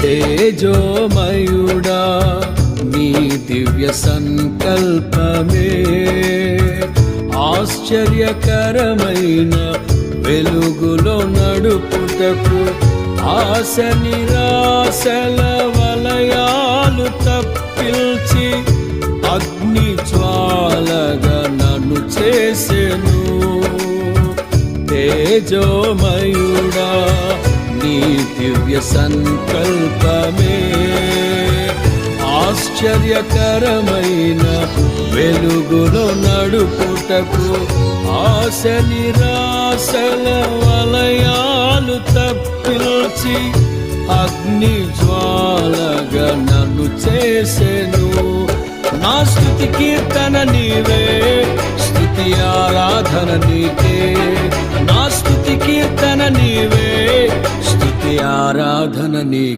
తేజోమయుడా నీ దివ్య సంకల్పమే ఆశ్చర్యకరమైన వెలుగులో నడుపుటకు ఆశ నిరాశల వలయాలు తప్పిల్చి అగ్ని జ్వాలగా నన్ను చేసెను. తేజోమయుడా నీ దివ్య సంకల్పమే ఆశ్చర్యకరమైన వెలుగులో నడుపుటకు ఆశ నిరాశల వలయాలు తప్పిల్చి అగ్ని జ్వాలగా నన్ను చేసెను. నా స్తుతి కీర్తన నీవే, స్తుతి ఆరాధన నీకే. నా స్తుతి కీర్తన నీవే, స్తుతి ఆరాధన నీకే.